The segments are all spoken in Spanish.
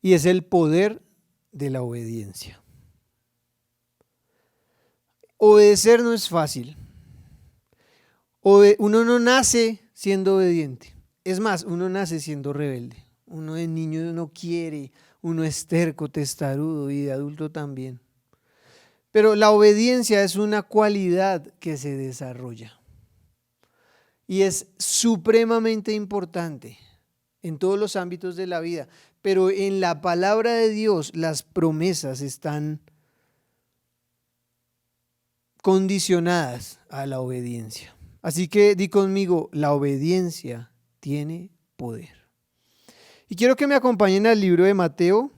y es el poder de la obediencia. Obedecer no es fácil. Uno no nace siendo obediente. Es más, uno nace siendo rebelde. Uno de niño no quiere, uno es terco, testarudo y de adulto también. Pero la obediencia es una cualidad que se desarrolla y es supremamente importante en todos los ámbitos de la vida. Pero en la palabra de Dios las promesas están condicionadas a la obediencia. Así que di conmigo, la obediencia tiene poder. Y quiero que me acompañen al libro de Mateo,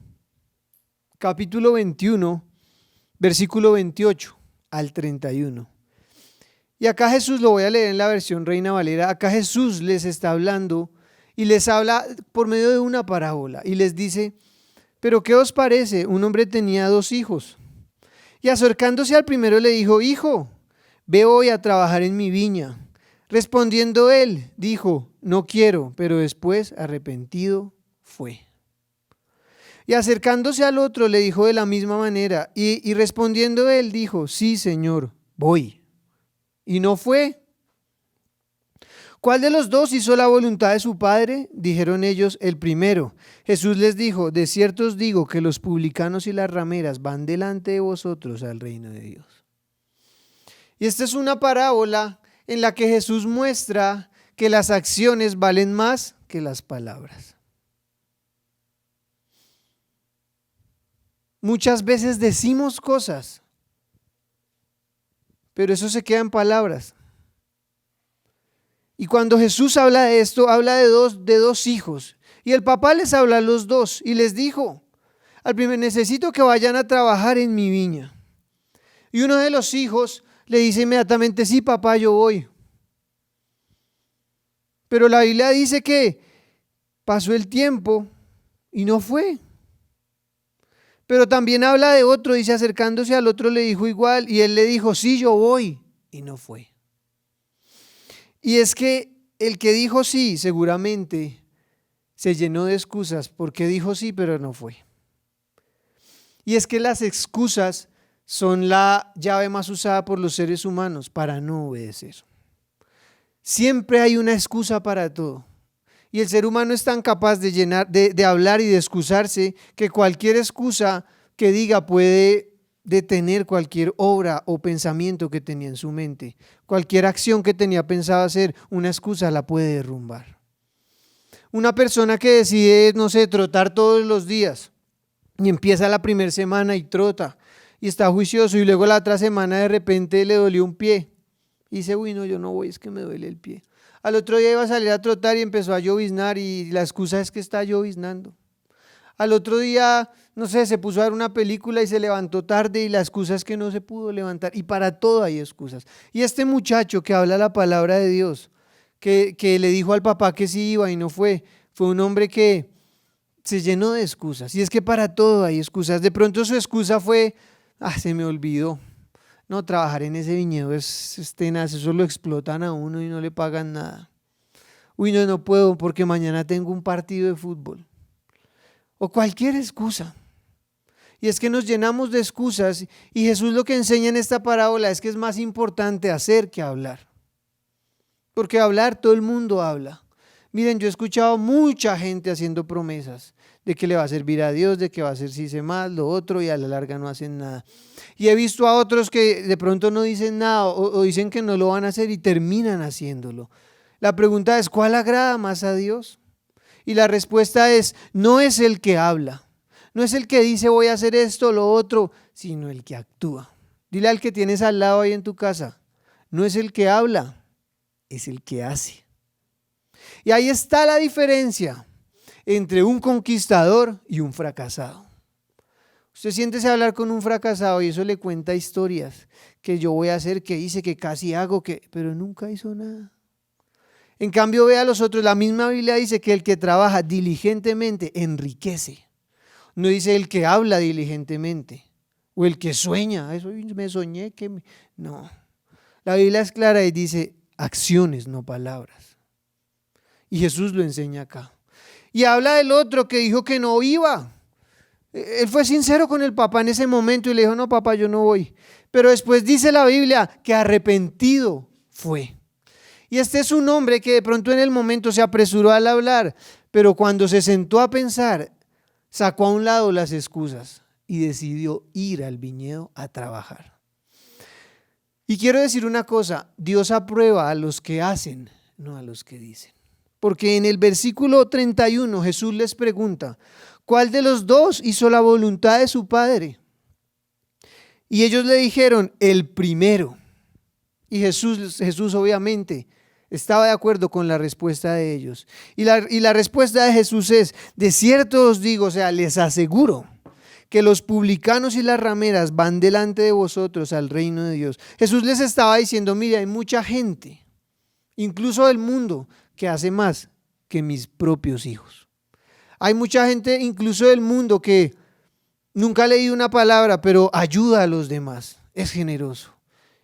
capítulo 21, versículo 28 al 31. Y acá Jesús, lo voy a leer en la versión Reina Valera, acá Jesús les está hablando y les habla por medio de una parábola y les dice: ¿pero qué os parece? Un hombre tenía 2 hijos. Y acercándose al primero le dijo: hijo, ve hoy a trabajar en mi viña. Respondiendo él, dijo: no quiero, pero después arrepentido fue. Y acercándose al otro le dijo de la misma manera, y respondiendo él dijo: sí, Señor, voy. Y no fue. ¿Cuál de los 2 hizo la voluntad de su padre? Dijeron ellos: el primero. Jesús les dijo: de cierto os digo que los publicanos y las rameras van delante de vosotros al reino de Dios. Y esta es una parábola en la que Jesús muestra que las acciones valen más que las palabras. Muchas veces decimos cosas, pero eso se queda en palabras. Y cuando Jesús habla de esto, habla de dos hijos. Y el papá les habla a los 2 y les dijo: al primero, necesito que vayan a trabajar en mi viña. Y uno de los hijos le dice inmediatamente: sí, papá, yo voy. Pero la Biblia dice que pasó el tiempo y no fue. Pero también habla de otro, dice: acercándose al otro le dijo igual, y él le dijo: sí, yo voy, y no fue. Y es que el que dijo sí, seguramente se llenó de excusas porque dijo sí, pero no fue. Y es que las excusas son la llave más usada por los seres humanos para no obedecer. Siempre hay una excusa para todo. Y el ser humano es tan capaz de hablar y de excusarse que cualquier excusa que diga puede detener cualquier obra o pensamiento que tenía en su mente. Cualquier acción que tenía pensado hacer, una excusa la puede derrumbar. Una persona que decide, no sé, trotar todos los días y empieza la primera semana y trota y está juicioso, y luego la otra semana de repente le dolió un pie y dice: uy, no, yo no voy, es que me duele el pie. Al otro día iba a salir a trotar y empezó a lloviznar y la excusa es que está lloviznando. Al otro día, no sé, se puso a ver una película y se levantó tarde y la excusa es que no se pudo levantar. Y para todo hay excusas. Y este muchacho que habla la palabra de Dios, que le dijo al papá que sí iba y no fue un hombre que se llenó de excusas. Y es que para todo hay excusas. De pronto su excusa fue: se me olvidó. No, trabajar en ese viñedo es tenaz, eso lo explotan a uno y no le pagan nada. Uy, no puedo porque mañana tengo un partido de fútbol. O cualquier excusa. Y es que nos llenamos de excusas, y Jesús lo que enseña en esta parábola es que es más importante hacer que hablar. Porque hablar, todo el mundo habla. Miren, yo he escuchado mucha gente haciendo promesas de que le va a servir a Dios, de que va a hacerse más, lo otro, y a la larga no hacen nada. Y he visto a otros que de pronto no dicen nada o dicen que no lo van a hacer y terminan haciéndolo. La pregunta es: ¿cuál agrada más a Dios? Y la respuesta es: no es el que habla, no es el que dice voy a hacer esto o lo otro, sino el que actúa. Dile al que tienes al lado ahí en tu casa: no es el que habla, es el que hace. Y ahí está la diferencia entre un conquistador y un fracasado. Usted siéntese a hablar con un fracasado y eso le cuenta historias que yo voy a hacer, que hice, que casi hago, pero nunca hizo nada. En cambio, ve a los otros, la misma Biblia dice que el que trabaja diligentemente enriquece. No dice el que habla diligentemente o el que sueña. Eso me soñé No, la Biblia es clara y dice acciones, no palabras. Y Jesús lo enseña acá. Y habla del otro que dijo que no iba. Él fue sincero con el papá en ese momento y le dijo, no, papá, yo no voy. Pero después dice la Biblia que arrepentido fue. Y este es un hombre que de pronto en el momento se apresuró al hablar, pero cuando se sentó a pensar, sacó a un lado las excusas y decidió ir al viñedo a trabajar. Y quiero decir una cosa, Dios aprueba a los que hacen, no a los que dicen. Porque en el versículo 31 Jesús les pregunta, ¿cuál de los dos hizo la voluntad de su padre? Y ellos le dijeron, el primero. Y Jesús obviamente estaba de acuerdo con la respuesta de ellos. Y la respuesta de Jesús es, de cierto os digo, o sea, les aseguro que los publicanos y las rameras van delante de vosotros al reino de Dios. Jesús les estaba diciendo, mire, hay mucha gente, incluso del mundo, que hace más que mis propios hijos. Hay mucha gente, incluso del mundo, que nunca ha leído una palabra, pero ayuda a los demás, es generoso.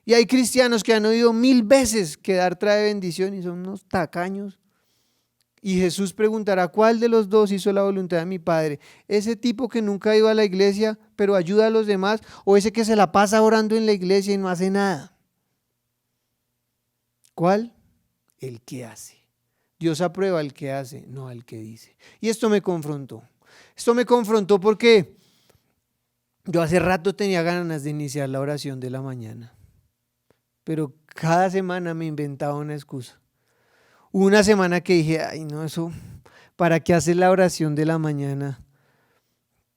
Y hay cristianos que han oído 1000 veces que dar trae bendición y son unos tacaños. Y Jesús preguntará, ¿cuál de los dos hizo la voluntad de mi Padre? ¿Ese tipo que nunca ha ido a la iglesia, pero ayuda a los demás? ¿O ese que se la pasa orando en la iglesia y no hace nada? ¿Cuál? El que hace. Dios aprueba al que hace, no al que dice. Y esto me confrontó. Esto me confrontó porque yo hace rato tenía ganas de iniciar la oración de la mañana. Pero cada semana me inventaba una excusa. Hubo una semana que dije, ay no, eso, ¿para qué hacer la oración de la mañana?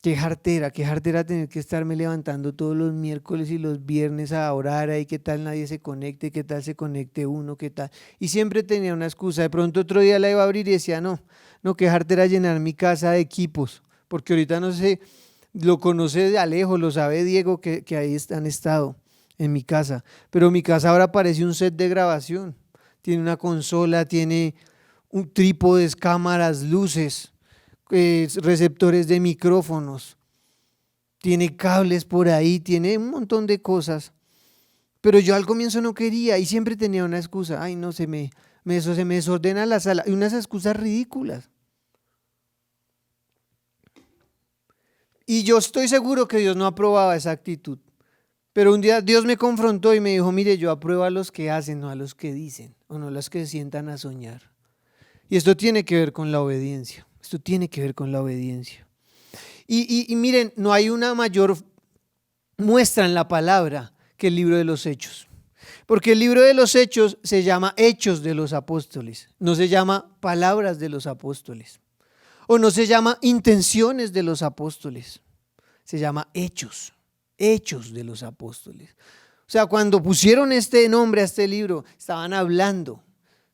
Qué jartera tener que estarme levantando todos los miércoles y los viernes a orar ahí, qué tal nadie se conecte, qué tal se conecte uno, qué tal. Y siempre tenía una excusa. De pronto otro día la iba a abrir y decía, no, qué jartera llenar mi casa de equipos, porque ahorita no sé, lo conoce de Alejo, lo sabe Diego, que ahí han estado en mi casa, pero mi casa ahora parece un set de grabación, tiene una consola, tiene un trípode, cámaras, luces, receptores de micrófonos, tiene cables por ahí, tiene un montón de cosas, pero yo al comienzo no quería y siempre tenía una excusa, ay no, se me desordena la sala, y unas excusas ridículas. Y yo estoy seguro que Dios no aprobaba esa actitud. Pero un día Dios me confrontó y me dijo, mire, yo apruebo a los que hacen, no a los que dicen, o no a los que se sientan a soñar. Y esto tiene que ver con la obediencia, Y miren, no hay una mayor muestra en la palabra que el libro de los Hechos. Porque el libro de los Hechos se llama Hechos de los Apóstoles, no se llama Palabras de los Apóstoles, o no se llama Intenciones de los Apóstoles, se llama Hechos de los Apóstoles. O sea, cuando pusieron este nombre a este libro, estaban hablando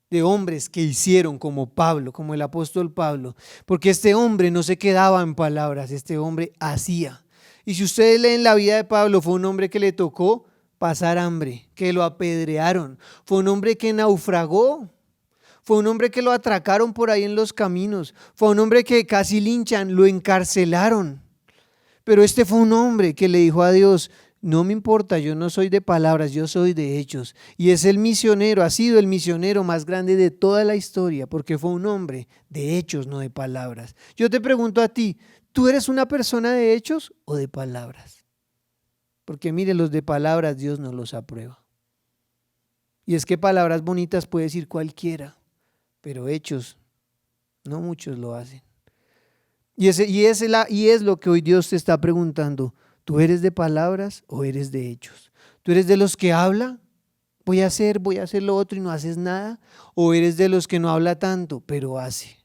de hombres que hicieron como Pablo, como el apóstol Pablo, porque este hombre no se quedaba en palabras, este hombre hacía. Y si ustedes leen la vida de Pablo, fue un hombre que le tocó pasar hambre, que lo apedrearon, fue un hombre que naufragó, fue un hombre que lo atracaron por ahí en los caminos, fue un hombre que casi linchan, lo encarcelaron. Pero este fue un hombre que le dijo a Dios, no me importa, yo no soy de palabras, yo soy de hechos. Y es el misionero, ha sido el misionero más grande de toda la historia, porque fue un hombre de hechos, no de palabras. Yo te pregunto a ti, ¿tú eres una persona de hechos o de palabras? Porque mire, los de palabras Dios no los aprueba. Y es que palabras bonitas puede decir cualquiera, pero hechos no muchos lo hacen. Y es lo que hoy Dios te está preguntando. ¿Tú eres de palabras o eres de hechos? ¿Tú eres de los que habla? Voy a hacer lo otro y no haces nada. ¿O eres de los que no habla tanto, pero hace?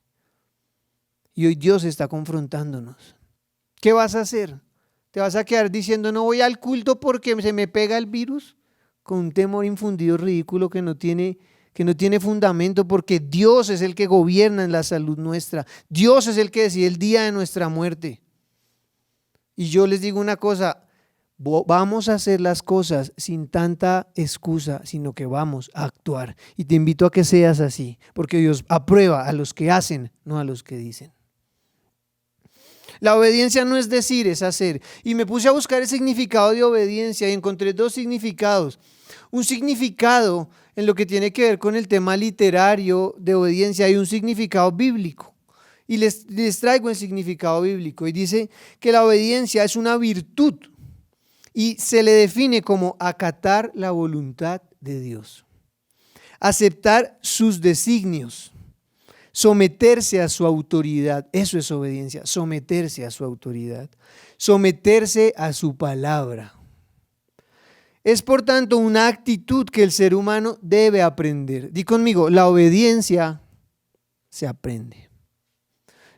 Y hoy Dios está confrontándonos. ¿Qué vas a hacer? ¿Te vas a quedar diciendo no voy al culto porque se me pega el virus? Con un temor infundido ridículo que no tiene fundamento, porque Dios es el que gobierna en la salud nuestra. Dios es el que decide el día de nuestra muerte. Y yo les digo una cosa, vamos a hacer las cosas sin tanta excusa, sino que vamos a actuar. Y te invito a que seas así, porque Dios aprueba a los que hacen, no a los que dicen. La obediencia no es decir, es hacer. Y me puse a buscar el significado de obediencia y encontré 2 significados. Un significado en lo que tiene que ver con el tema literario de obediencia y un significado bíblico. Y les traigo el significado bíblico. Y dice que la obediencia es una virtud y se le define como acatar la voluntad de Dios, aceptar sus designios, someterse a su autoridad. Eso es obediencia, someterse a su autoridad, someterse a su palabra. Es por tanto una actitud que el ser humano debe aprender. Di conmigo, la obediencia se aprende.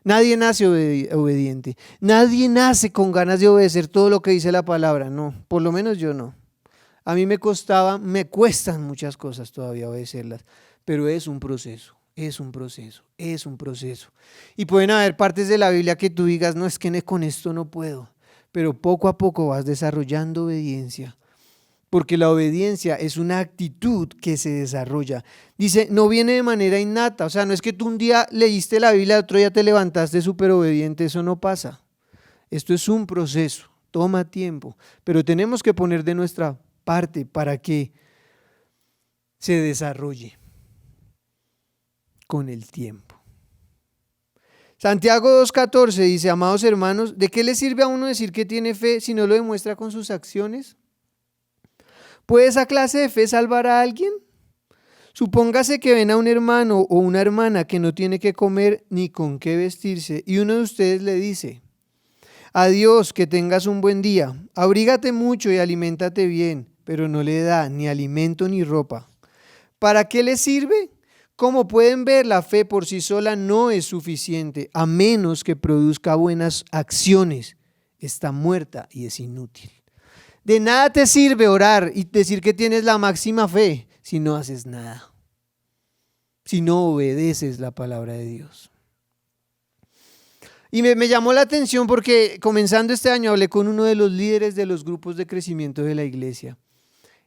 Nadie nace obediente. Nadie nace con ganas de obedecer todo lo que dice la palabra. No, por lo menos yo no. A mí me cuestan muchas cosas todavía obedecerlas, pero es un proceso, es un proceso, es un proceso. Y pueden haber partes de la Biblia que tú digas, no, es que con esto no puedo, pero poco a poco vas desarrollando obediencia. Porque la obediencia es una actitud que se desarrolla. Dice, no viene de manera innata. O sea, no es que tú un día leíste la Biblia, otro día te levantaste súper obediente. Eso no pasa. Esto es un proceso, toma tiempo. Pero tenemos que poner de nuestra parte para que se desarrolle con el tiempo. Santiago 2:14 dice, amados hermanos, ¿de qué le sirve a uno decir que tiene fe si no lo demuestra con sus acciones? ¿Puede esa clase de fe salvar a alguien? Supóngase que ven a un hermano o una hermana que no tiene que comer ni con qué vestirse y uno de ustedes le dice, adiós, que tengas un buen día, abrígate mucho y aliméntate bien, pero no le da ni alimento ni ropa. ¿Para qué le sirve? Como pueden ver, la fe por sí sola no es suficiente, a menos que produzca buenas acciones. Está muerta y es inútil. De nada te sirve orar y decir que tienes la máxima fe si no haces nada, si no obedeces la palabra de Dios. Y me llamó la atención porque comenzando este año hablé con uno de los líderes de los grupos de crecimiento de la iglesia.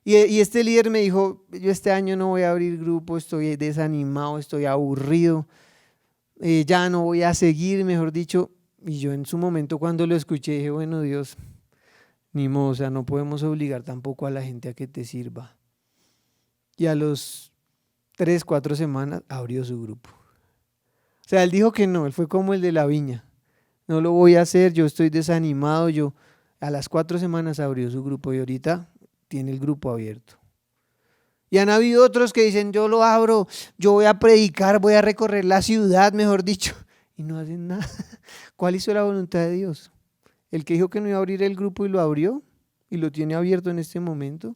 Y este líder me dijo, yo este año no voy a abrir grupo, estoy desanimado, estoy aburrido, ya no voy a seguir, mejor dicho. Y yo en su momento cuando lo escuché dije, bueno, Dios, ni modo, o sea, no podemos obligar tampoco a la gente a que te sirva. Y a los 3, 4 semanas abrió su grupo. O sea, él dijo que no, él fue como el de la viña. No lo voy a hacer, yo estoy desanimado. A las 4 semanas abrió su grupo y ahorita tiene el grupo abierto. Y han habido otros que dicen, yo lo abro, yo voy a predicar, voy a recorrer la ciudad, mejor dicho, y no hacen nada. ¿Cuál hizo la voluntad de Dios? ¿El que dijo que no iba a abrir el grupo y lo abrió y lo tiene abierto en este momento?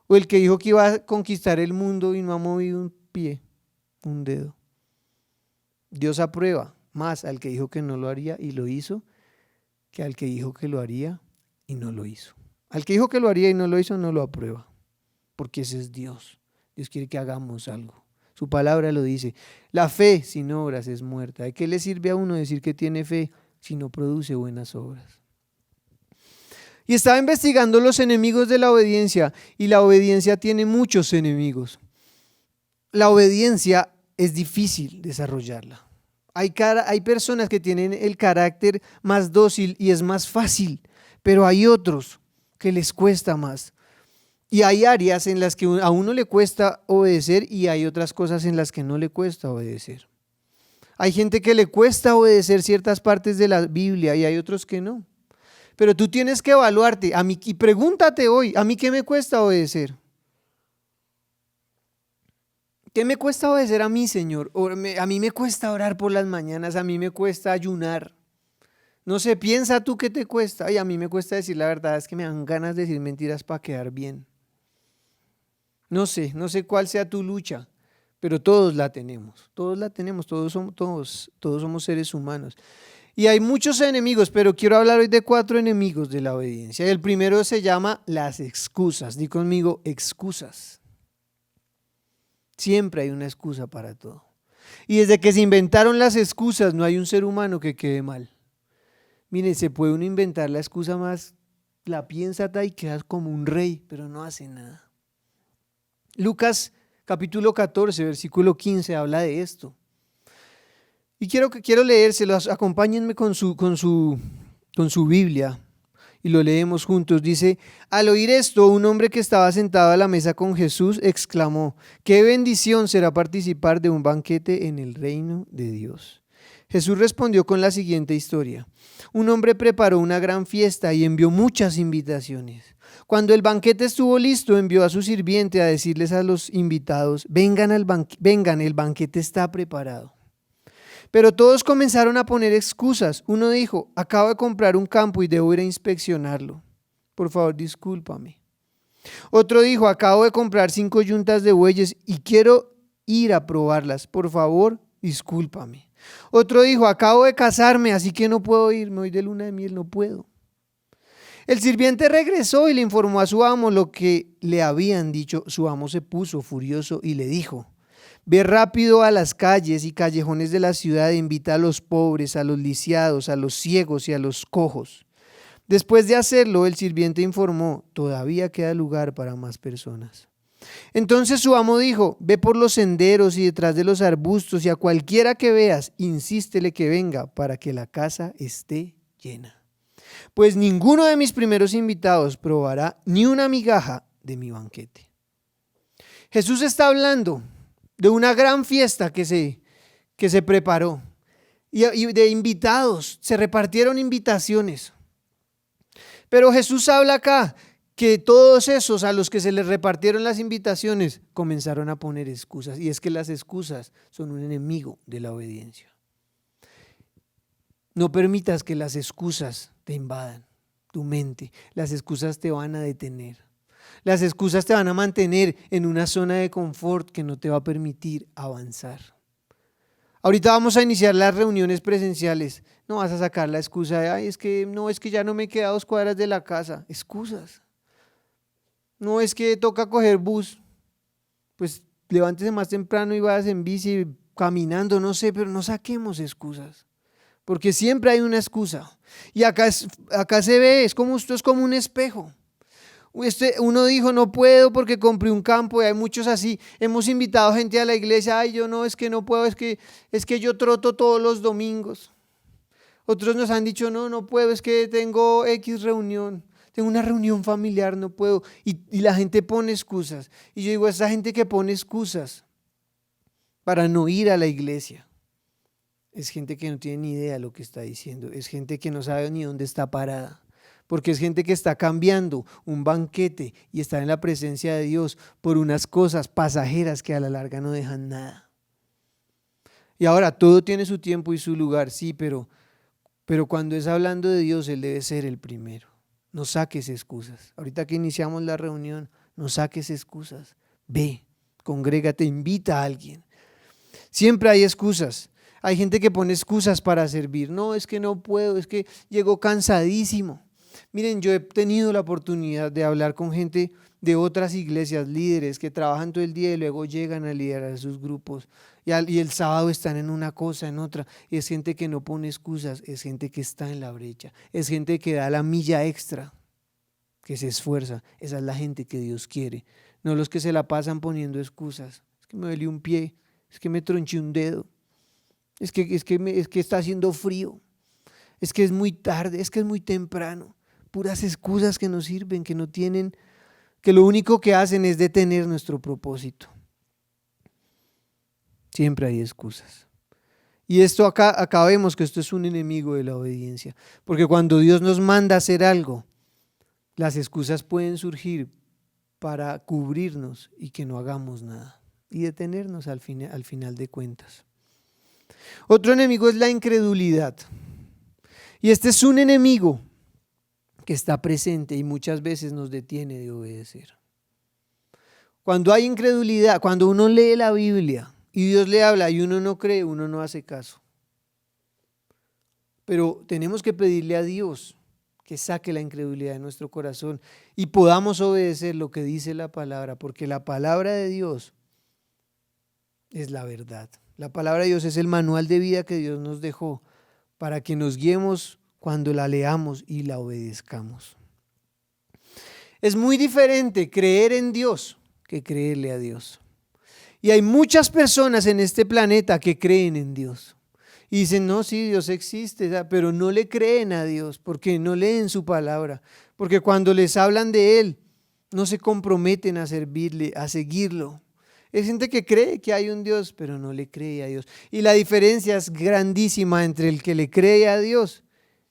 ¿O el que dijo que iba a conquistar el mundo y no ha movido un pie, un dedo? Dios aprueba más al que dijo que no lo haría y lo hizo, que al que dijo que lo haría y no lo hizo. Al que dijo que lo haría y no lo hizo, no lo aprueba, porque ese es Dios. Dios quiere que hagamos algo. Su palabra lo dice. La fe sin obras es muerta. ¿De qué le sirve a uno decir que tiene fe si no produce buenas obras? Y estaba investigando los enemigos de la obediencia y la obediencia tiene muchos enemigos. La obediencia es difícil desarrollarla. Hay personas que tienen el carácter más dócil y es más fácil, pero hay otros que les cuesta más. Y hay áreas en las que a uno le cuesta obedecer y hay otras cosas en las que no le cuesta obedecer. Hay gente que le cuesta obedecer ciertas partes de la Biblia y hay otros que no. Pero tú tienes que evaluarte y pregúntate hoy, ¿a mí qué me cuesta obedecer? ¿Qué me cuesta obedecer a mí, Señor? A mí me cuesta orar por las mañanas, a mí me cuesta ayunar. No sé, piensa tú qué te cuesta. Ay, a mí me cuesta decir la verdad, es que me dan ganas de decir mentiras para quedar bien. No sé cuál sea tu lucha, pero todos la tenemos, todos somos seres humanos. Y hay muchos enemigos, pero quiero hablar hoy de 4 enemigos de la obediencia. El primero se llama las excusas. Di conmigo, excusas. Siempre hay una excusa para todo. Y desde que se inventaron las excusas, no hay un ser humano que quede mal. Mire, se puede uno inventar la excusa más, la piensa y quedas como un rey, pero no hace nada. Lucas capítulo 14, versículo 15 habla de esto. Y quiero leérselos, acompáñenme con su Biblia y lo leemos juntos. Dice, al oír esto, un hombre que estaba sentado a la mesa con Jesús exclamó, qué bendición será participar de un banquete en el reino de Dios. Jesús respondió con la siguiente historia. Un hombre preparó una gran fiesta y envió muchas invitaciones. Cuando el banquete estuvo listo, envió a su sirviente a decirles a los invitados, vengan, el banquete está preparado. Pero todos comenzaron a poner excusas. Uno dijo, acabo de comprar un campo y debo ir a inspeccionarlo. Por favor, discúlpame. Otro dijo, acabo de comprar 5 yuntas de bueyes y quiero ir a probarlas. Por favor, discúlpame. Otro dijo, acabo de casarme, así que no puedo ir, me voy de luna de miel, no puedo. El sirviente regresó y le informó a su amo lo que le habían dicho. Su amo se puso furioso y le dijo, ve rápido a las calles y callejones de la ciudad e invita a los pobres, a los lisiados, a los ciegos y a los cojos. Después de hacerlo, el sirviente informó, todavía queda lugar para más personas. Entonces su amo dijo, ve por los senderos y detrás de los arbustos y a cualquiera que veas, insístele que venga para que la casa esté llena. Pues ninguno de mis primeros invitados probará ni una migaja de mi banquete. Jesús está hablando de una gran fiesta que se preparó y de invitados, se repartieron invitaciones. Pero Jesús habla acá que todos esos a los que se les repartieron las invitaciones comenzaron a poner excusas. Y es que las excusas son un enemigo de la obediencia. No permitas que las excusas te invadan tu mente. Las excusas te van a detener. Las excusas te van a mantener en una zona de confort que no te va a permitir avanzar. Ahorita vamos a iniciar las reuniones presenciales. No vas a sacar la excusa de, ay, es que ya no me queda 2 cuadras de la casa. Excusas. No es que toca coger bus. Pues levántese más temprano y vayas en bici, caminando, no sé, pero no saquemos excusas. Porque siempre hay una excusa. Y acá se ve, esto es como un espejo. Uno dijo, no puedo porque compré un campo, y hay muchos así. Hemos invitado gente a la iglesia, ay, yo no, es que no puedo, es que yo troto todos los domingos. Otros nos han dicho, no puedo, es que tengo X reunión, tengo una reunión familiar, no puedo. Y la gente pone excusas. Y yo digo, esa gente que pone excusas para no ir a la iglesia, es gente que no tiene ni idea de lo que está diciendo, es gente que no sabe ni dónde está parada. Porque es gente que está cambiando un banquete y está en la presencia de Dios por unas cosas pasajeras que a la larga no dejan nada. Y ahora todo tiene su tiempo y su lugar, sí, pero cuando es hablando de Dios, Él debe ser el primero. No saques excusas. Ahorita que iniciamos la reunión, no saques excusas. Ve, congrégate, invita a alguien. Siempre hay excusas. Hay gente que pone excusas para servir. No, es que no puedo, es que llegó cansadísimo. Miren, yo he tenido la oportunidad de hablar con gente de otras iglesias, líderes que trabajan todo el día y luego llegan a liderar sus grupos y el sábado están en una cosa, en otra. Y es gente que no pone excusas, es gente que está en la brecha, es gente que da la milla extra, que se esfuerza. Esa es la gente que Dios quiere, no los que se la pasan poniendo excusas. Es que me duele un pie, es que me tronché un dedo, es que está haciendo frío, es que es muy tarde, es que es muy temprano. Puras excusas que no sirven, que no tienen, que lo único que hacen es detener nuestro propósito. Siempre hay excusas. Y esto acá vemos que esto es un enemigo de la obediencia, porque cuando Dios nos manda a hacer algo, las excusas pueden surgir para cubrirnos y que no hagamos nada y detenernos al final de cuentas. Otro enemigo es la incredulidad. Y este es un enemigo que está presente y muchas veces nos detiene de obedecer. Cuando hay incredulidad, cuando uno lee la Biblia y Dios le habla y uno no cree, uno no hace caso. Pero tenemos que pedirle a Dios que saque la incredulidad de nuestro corazón y podamos obedecer lo que dice la palabra, porque la palabra de Dios es la verdad. La palabra de Dios es el manual de vida que Dios nos dejó para que nos guiemos cuando la leamos y la obedezcamos. Es muy diferente creer en Dios que creerle a Dios. Y hay muchas personas en este planeta que creen en Dios. Y dicen, no, sí, Dios existe, pero no le creen a Dios porque no leen su palabra. Porque cuando les hablan de Él, no se comprometen a servirle, a seguirlo. Es gente que cree que hay un Dios, pero no le cree a Dios. Y la diferencia es grandísima entre el que le cree a Dios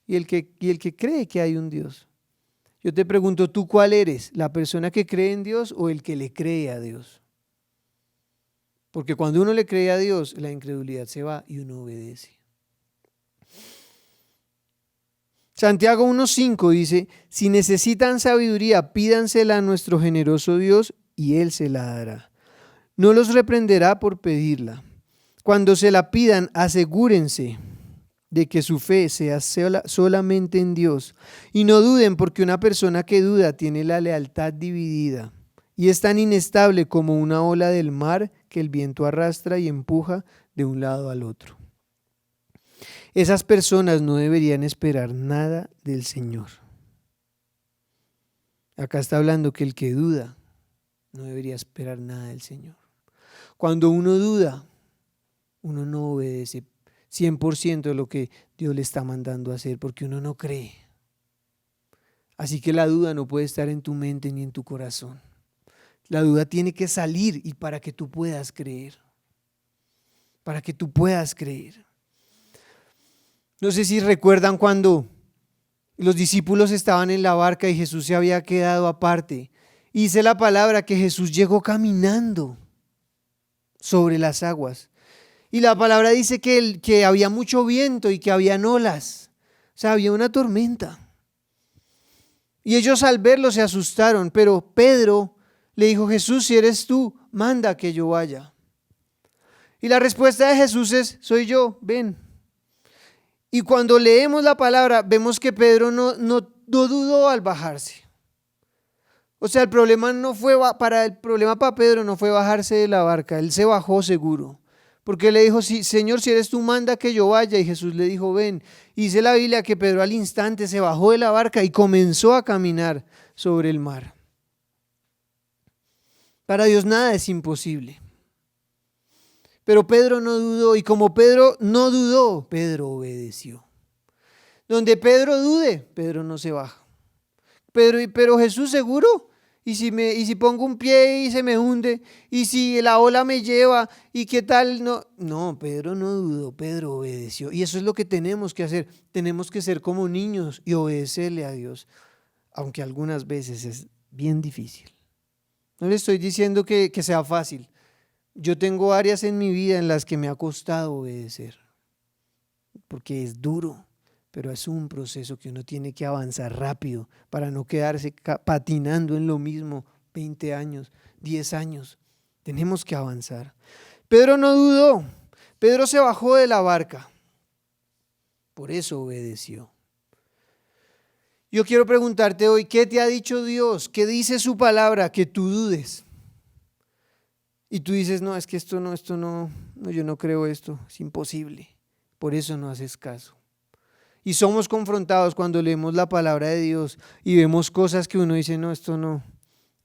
y el que cree que hay un Dios. Yo te pregunto, ¿tú cuál eres? ¿La persona que cree en Dios o el que le cree a Dios? Porque cuando uno le cree a Dios, la incredulidad se va y uno obedece. Santiago 1:5 dice, si necesitan sabiduría, pídansela a nuestro generoso Dios y Él se la dará. No los reprenderá por pedirla. Cuando se la pidan, asegúrense de que su fe sea solamente en Dios. Y no duden, porque una persona que duda tiene la lealtad dividida y es tan inestable como una ola del mar que el viento arrastra y empuja de un lado al otro. Esas personas no deberían esperar nada del Señor. Acá está hablando que el que duda no debería esperar nada del Señor. Cuando uno duda, uno no obedece 100% de lo que Dios le está mandando a hacer, porque uno no cree. Así que la duda no puede estar en tu mente ni en tu corazón. La duda tiene que salir y para que tú puedas creer. Para que tú puedas creer. No sé si recuerdan cuando los discípulos estaban en la barca y Jesús se había quedado aparte. Y dice la palabra que Jesús llegó caminando sobre las aguas. Y la palabra dice que había mucho viento y que habían olas. O sea, había una tormenta. Y ellos al verlo se asustaron, pero Pedro le dijo, Jesús, si eres tú, manda que yo vaya. Y la respuesta de Jesús es, soy yo, ven. Y cuando leemos la palabra, vemos que Pedro no dudó al bajarse. O sea, el problema para Pedro no fue bajarse de la barca, él se bajó seguro. Porque le dijo, sí, Señor, si eres tú, manda que yo vaya. Y Jesús le dijo, ven. Y dice la Biblia que Pedro al instante se bajó de la barca y comenzó a caminar sobre el mar. Para Dios nada es imposible. Pero Pedro no dudó, y como Pedro no dudó, Pedro obedeció. Donde Pedro dude, Pedro no se baja. Pero Jesús seguro. Y si pongo un pie y se me hunde, y si la ola me lleva, y qué tal, no, Pedro no dudó, Pedro obedeció. Y eso es lo que tenemos que hacer. Tenemos que ser como niños y obedecerle a Dios, aunque algunas veces es bien difícil. No le estoy diciendo que sea fácil. Yo tengo áreas en mi vida en las que me ha costado obedecer, porque es duro. Pero es un proceso que uno tiene que avanzar rápido para no quedarse patinando en lo mismo 20 años, 10 años. Tenemos que avanzar. Pedro no dudó. Pedro se bajó de la barca. Por eso obedeció. Yo quiero preguntarte hoy, ¿qué te ha dicho Dios? ¿Qué dice su palabra que tú dudes? Y tú dices, no, es que esto no, yo no creo esto, es imposible. Por eso no haces caso. Y somos confrontados cuando leemos la palabra de Dios y vemos cosas que uno dice, no, esto no.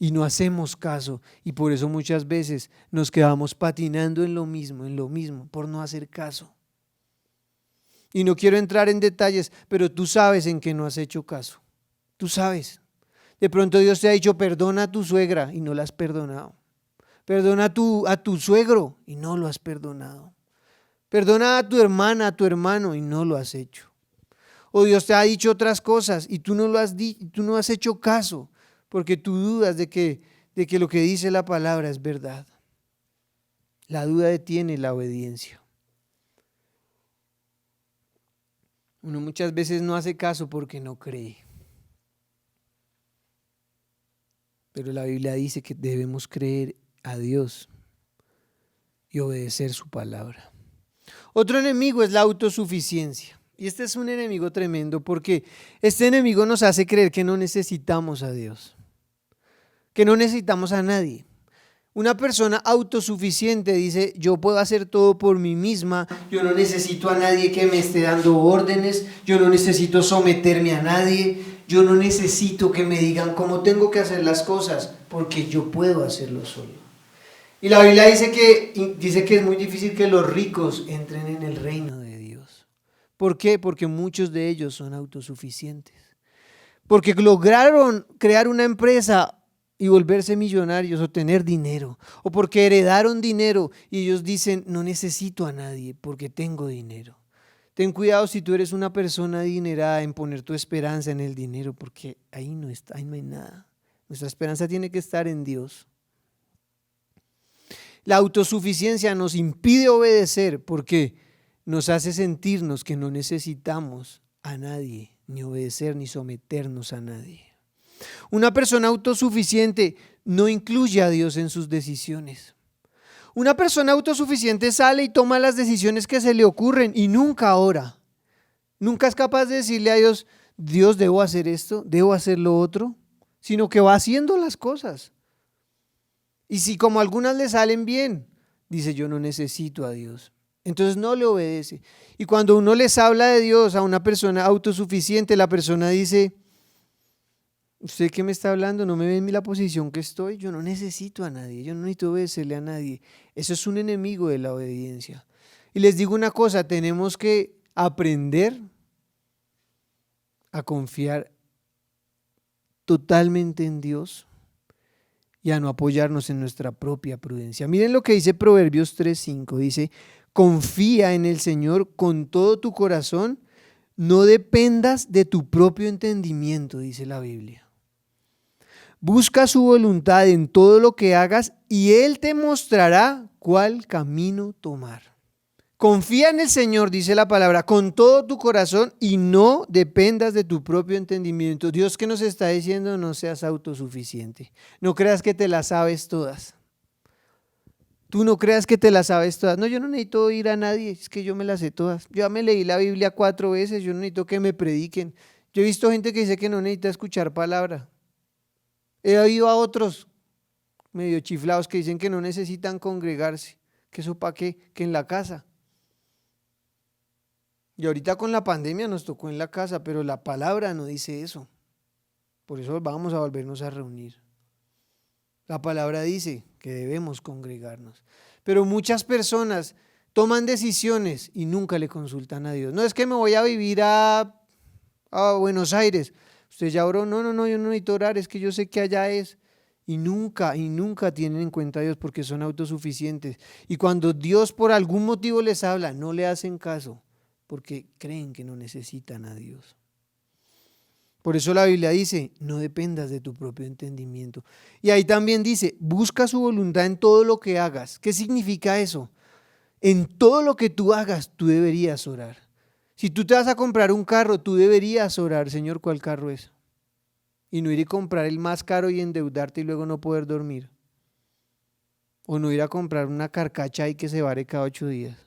Y no hacemos caso. Y por eso muchas veces nos quedamos patinando en lo mismo, por no hacer caso. Y no quiero entrar en detalles, pero tú sabes en qué no has hecho caso. Tú sabes. De pronto Dios te ha dicho, perdona a tu suegra y no la has perdonado. Perdona a tu suegro y no lo has perdonado. Perdona a tu hermana, a tu hermano y no lo has hecho. O Dios te ha dicho otras cosas y tú no has hecho caso porque tú dudas de que lo que dice la palabra es verdad. La duda detiene la obediencia. Uno muchas veces no hace caso porque no cree. Pero la Biblia dice que debemos creer a Dios y obedecer su palabra. Otro enemigo es la autosuficiencia. Y este es un enemigo tremendo porque este enemigo nos hace creer que no necesitamos a Dios, que no necesitamos a nadie. Una persona autosuficiente dice, yo puedo hacer todo por mí misma, yo no necesito a nadie que me esté dando órdenes, yo no necesito someterme a nadie, yo no necesito que me digan cómo tengo que hacer las cosas, porque yo puedo hacerlo solo. Y la Biblia dice que es muy difícil que los ricos entren en el reino de Dios. ¿Por qué? Porque muchos de ellos son autosuficientes. Porque lograron crear una empresa y volverse millonarios o tener dinero, o porque heredaron dinero y ellos dicen, no necesito a nadie porque tengo dinero. Ten cuidado si tú eres una persona adinerada en poner tu esperanza en el dinero, porque ahí no está, ahí no hay nada. Nuestra esperanza tiene que estar en Dios. La autosuficiencia nos impide obedecer porque nos hace sentirnos que no necesitamos a nadie, ni obedecer, ni someternos a nadie. Una persona autosuficiente no incluye a Dios en sus decisiones. Una persona autosuficiente sale y toma las decisiones que se le ocurren y nunca ora. Nunca es capaz de decirle a Dios, Dios, debo hacer esto, debo hacer lo otro, sino que va haciendo las cosas. Y si como algunas le salen bien, dice, yo no necesito a Dios. Entonces no le obedece. Y cuando uno les habla de Dios a una persona autosuficiente, la persona dice, ¿usted qué me está hablando? ¿No me ve en la posición que estoy? Yo no necesito a nadie, yo no necesito obedecerle a nadie. Eso es un enemigo de la obediencia. Y les digo una cosa, tenemos que aprender a confiar totalmente en Dios y a no apoyarnos en nuestra propia prudencia. Miren lo que dice Proverbios 3:5, dice, confía en el Señor con todo tu corazón, no dependas de tu propio entendimiento, dice la Biblia. Busca su voluntad en todo lo que hagas y Él te mostrará cuál camino tomar. Confía en el Señor, dice la palabra, con todo tu corazón y no dependas de tu propio entendimiento. Dios que nos está diciendo, no seas autosuficiente. No creas que te las sabes todas. Tú no creas que te las sabes todas. No, yo no necesito oír a nadie, es que yo me las sé todas. Yo ya me leí la Biblia 4 veces, yo no necesito que me prediquen. Yo he visto gente que dice que no necesita escuchar palabra. He oído a otros medio chiflados que dicen que no necesitan congregarse, que eso para qué, que en la casa. Y ahorita con la pandemia nos tocó en la casa, pero la palabra no dice eso. Por eso vamos a volvernos a reunir. La palabra dice que debemos congregarnos. Pero muchas personas toman decisiones y nunca le consultan a Dios. No es que me voy a vivir a Buenos Aires. Usted ya oró, no, yo no necesito orar, es que yo sé que allá es. Y nunca tienen en cuenta a Dios porque son autosuficientes. Y cuando Dios por algún motivo les habla, no le hacen caso porque creen que no necesitan a Dios. Por eso la Biblia dice, no dependas de tu propio entendimiento. Y ahí también dice, busca su voluntad en todo lo que hagas. ¿Qué significa eso? En todo lo que tú hagas, tú deberías orar. Si tú te vas a comprar un carro, tú deberías orar, Señor, ¿cuál carro es? Y no ir y comprar el más caro y endeudarte y luego no poder dormir. O no ir a comprar una carcacha ahí que se vare cada 8 días.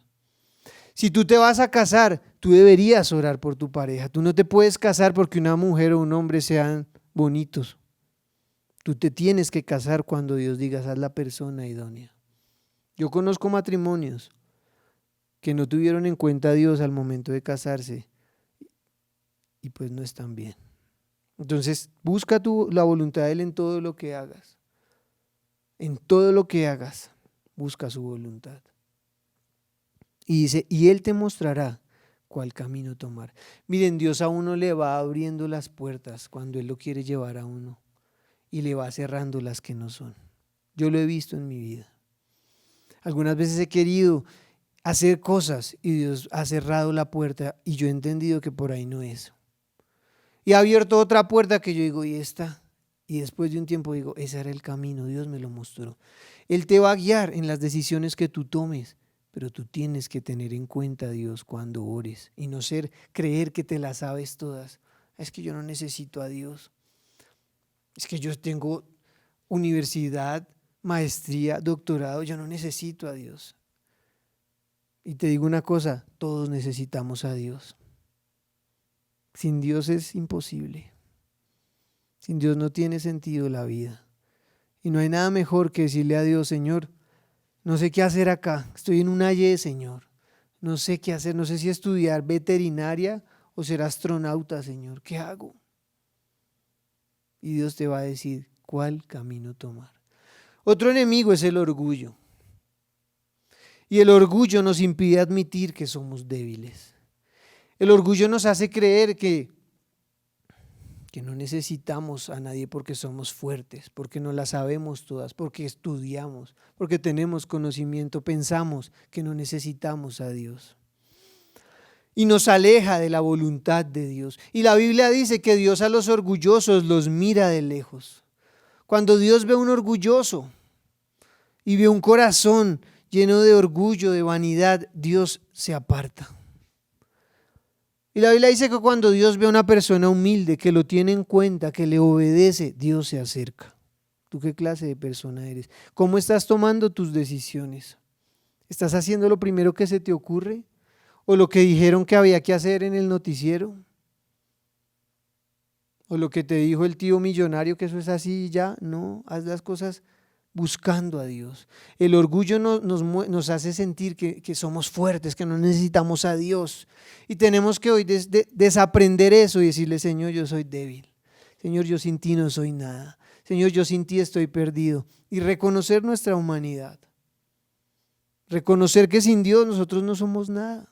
Si tú te vas a casar, tú deberías orar por tu pareja. Tú no te puedes casar porque una mujer o un hombre sean bonitos. Tú te tienes que casar cuando Dios diga, haz la persona idónea. Yo conozco matrimonios que no tuvieron en cuenta a Dios al momento de casarse y pues no están bien. Entonces, busca la voluntad de Él en todo lo que hagas. En todo lo que hagas, busca su voluntad. Y dice, y Él te mostrará cuál camino tomar. Miren, Dios a uno le va abriendo las puertas cuando Él lo quiere llevar a uno y le va cerrando las que no son. Yo lo he visto en mi vida. Algunas veces he querido hacer cosas y Dios ha cerrado la puerta y yo he entendido que por ahí no es. Y ha abierto otra puerta que yo digo, ¿y esta? Y después de un tiempo digo, ese era el camino, Dios me lo mostró. Él te va a guiar en las decisiones que tú tomes, pero tú tienes que tener en cuenta a Dios cuando ores y no creer que te las sabes todas. Es que yo no necesito a Dios. Es que yo tengo universidad, maestría, doctorado, yo no necesito a Dios. Y te digo una cosa, todos necesitamos a Dios. Sin Dios es imposible. Sin Dios no tiene sentido la vida. Y no hay nada mejor que decirle a Dios, Señor, no sé qué hacer acá, estoy en una Y, Señor. No sé qué hacer, no sé si estudiar veterinaria o ser astronauta, Señor. ¿Qué hago? Y Dios te va a decir cuál camino tomar. Otro enemigo es el orgullo. Y el orgullo nos impide admitir que somos débiles. El orgullo nos hace creer que que no necesitamos a nadie porque somos fuertes, porque no las sabemos todas, porque estudiamos, porque tenemos conocimiento, pensamos que no necesitamos a Dios. Y nos aleja de la voluntad de Dios. Y la Biblia dice que Dios a los orgullosos los mira de lejos. Cuando Dios ve a un orgulloso y ve un corazón lleno de orgullo, de vanidad, Dios se aparta. Y la Biblia dice que cuando Dios ve a una persona humilde, que lo tiene en cuenta, que le obedece, Dios se acerca. ¿Tú qué clase de persona eres? ¿Cómo estás tomando tus decisiones? ¿Estás haciendo lo primero que se te ocurre? ¿O lo que dijeron que había que hacer en el noticiero? ¿O lo que te dijo el tío millonario que eso es así y ya? No, haz las cosas buscando a Dios. El orgullo nos hace sentir que somos fuertes, que no necesitamos a Dios. Y tenemos que hoy desaprender eso y decirle: Señor, yo soy débil. Señor, yo sin ti no soy nada. Señor, yo sin ti estoy perdido. Y reconocer nuestra humanidad. Reconocer que sin Dios nosotros no somos nada.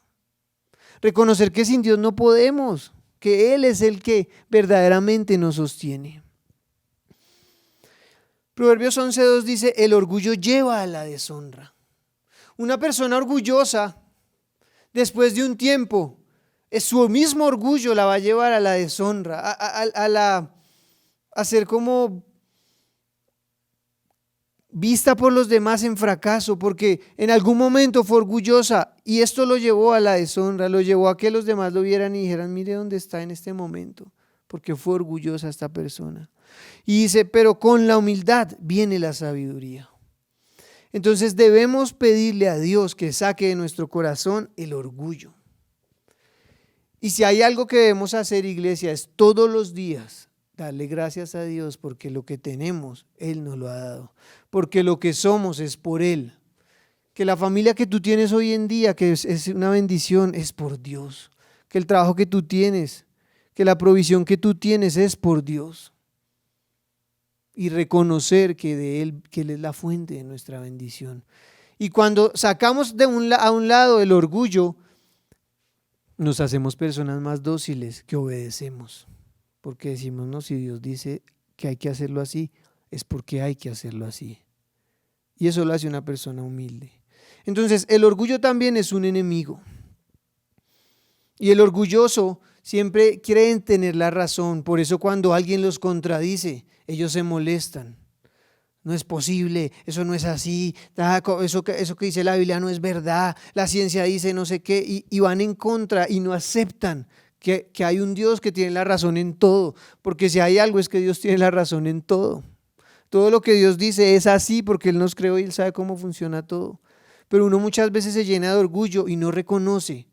Reconocer que sin Dios no podemos, que Él es el que verdaderamente nos sostiene. Proverbios 11:2 dice: el orgullo lleva a la deshonra. Una persona orgullosa, después de un tiempo, su mismo orgullo la va a llevar a la deshonra, a ser como vista por los demás en fracaso, porque en algún momento fue orgullosa y esto lo llevó a la deshonra, lo llevó a que los demás lo vieran y dijeran: mire dónde está en este momento, porque fue orgullosa esta persona. Y dice: pero con la humildad viene la sabiduría. Entonces debemos pedirle a Dios que saque de nuestro corazón el orgullo. Y si hay algo que debemos hacer, iglesia, es todos los días darle gracias a Dios, porque lo que tenemos Él nos lo ha dado, porque lo que somos es por Él. Que la familia que tú tienes hoy en día, que es una bendición, es por Dios. Que el trabajo que tú tienes, que la provisión que tú tienes es por Dios. Y reconocer que de Él, que Él es la fuente de nuestra bendición. Y cuando sacamos a un lado el orgullo, nos hacemos personas más dóciles, que obedecemos. Porque decimos: no, si Dios dice que hay que hacerlo así, es porque hay que hacerlo así. Y eso lo hace una persona humilde. Entonces, el orgullo también es un enemigo. Y el orgulloso siempre creen tener la razón. Por eso cuando alguien los contradice, ellos se molestan. No es posible, eso no es así, eso que dice la Biblia no es verdad, la ciencia dice no sé qué, y van en contra y no aceptan que hay un Dios que tiene la razón en todo, porque si hay algo es que Dios tiene la razón en todo. Todo lo que Dios dice es así porque Él nos creó y Él sabe cómo funciona todo. Pero uno muchas veces se llena de orgullo y no reconoce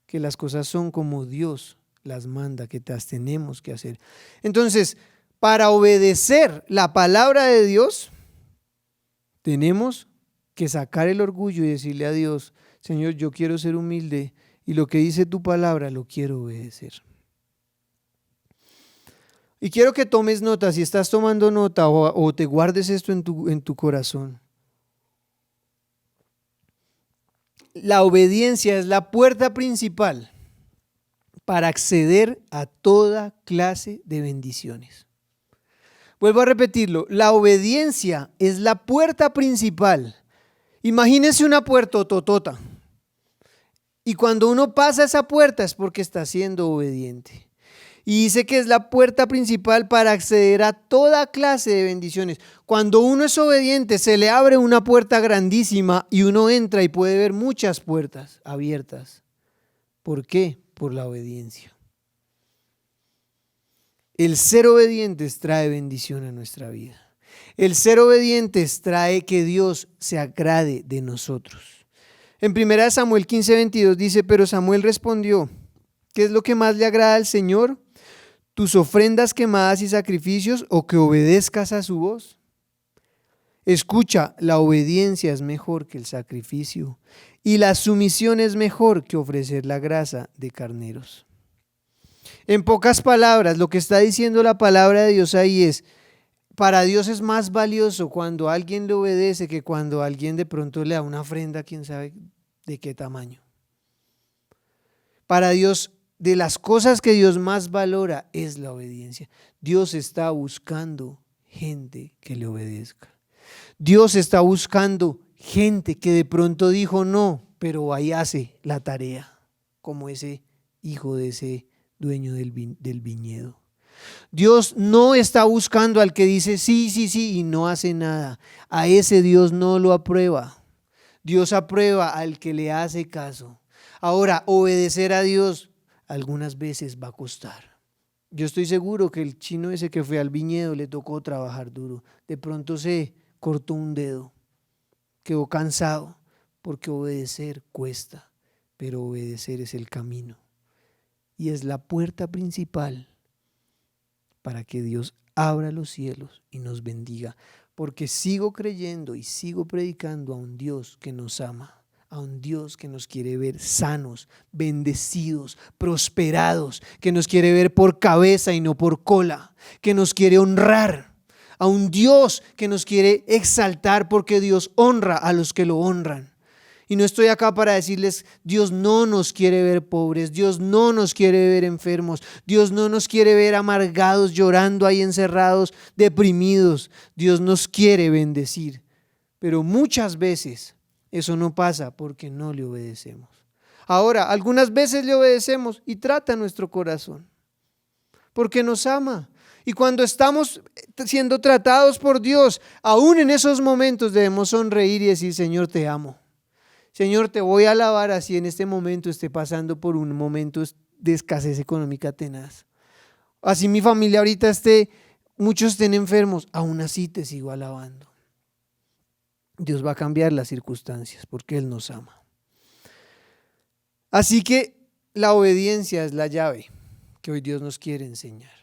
que las cosas son como Dios las manda, que las tenemos que hacer. Entonces, para obedecer la palabra de Dios, tenemos que sacar el orgullo y decirle a Dios: Señor, yo quiero ser humilde y lo que dice tu palabra lo quiero obedecer. Y quiero que tomes nota, si estás tomando nota o te guardes esto en tu corazón. La obediencia es la puerta principal para acceder a toda clase de bendiciones. Vuelvo a repetirlo, la obediencia es la puerta principal. Imagínense una puerta totota. Y cuando uno pasa esa puerta es porque está siendo obediente. Y dice que es la puerta principal para acceder a toda clase de bendiciones. Cuando uno es obediente, se le abre una puerta grandísima y uno entra y puede ver muchas puertas abiertas. ¿Por qué? Por la obediencia. El ser obedientes trae bendición a nuestra vida. El ser obedientes trae que Dios se agrade de nosotros. En 1 Samuel 15:22 dice: pero Samuel respondió: ¿qué es lo que más le agrada al Señor? ¿Tus ofrendas quemadas y sacrificios, o que obedezcas a su voz? Escucha, la obediencia es mejor que el sacrificio, y la sumisión es mejor que ofrecer la grasa de carneros. En pocas palabras, lo que está diciendo la palabra de Dios ahí es: para Dios es más valioso cuando alguien le obedece que cuando alguien de pronto le da una ofrenda, quién sabe de qué tamaño. Para Dios de las cosas que Dios más valora es la obediencia. Dios está buscando gente que le obedezca. Dios está buscando gente que de pronto dijo no, pero ahí hace la tarea, como ese hijo de ese dueño del viñedo. Dios no está buscando al que dice sí, sí, sí y no hace nada. A ese Dios no lo aprueba. Dios aprueba al que le hace caso. Ahora, obedecer a Dios algunas veces va a costar. Yo estoy seguro que el chino ese que fue al viñedo le tocó trabajar duro. De pronto se cortó un dedo, quedó cansado, porque obedecer cuesta, pero obedecer es el camino. Y es la puerta principal para que Dios abra los cielos y nos bendiga. Porque sigo creyendo y sigo predicando a un Dios que nos ama, a un Dios que nos quiere ver sanos, bendecidos, prosperados, que nos quiere ver por cabeza y no por cola, que nos quiere honrar, a un Dios que nos quiere exaltar porque Dios honra a los que lo honran. Y no estoy acá para decirles, Dios no nos quiere ver pobres, Dios no nos quiere ver enfermos, Dios no nos quiere ver amargados, llorando ahí encerrados, deprimidos. Dios nos quiere bendecir, pero muchas veces eso no pasa porque no le obedecemos. Ahora, algunas veces le obedecemos y trata nuestro corazón, porque nos ama. Y cuando estamos siendo tratados por Dios, aún en esos momentos debemos sonreír y decir, Señor, te amo. Señor, te voy a alabar así en este momento esté pasando por un momento de escasez económica tenaz. Así mi familia ahorita muchos estén enfermos, aún así te sigo alabando. Dios va a cambiar las circunstancias porque Él nos ama. Así que la obediencia es la llave que hoy Dios nos quiere enseñar.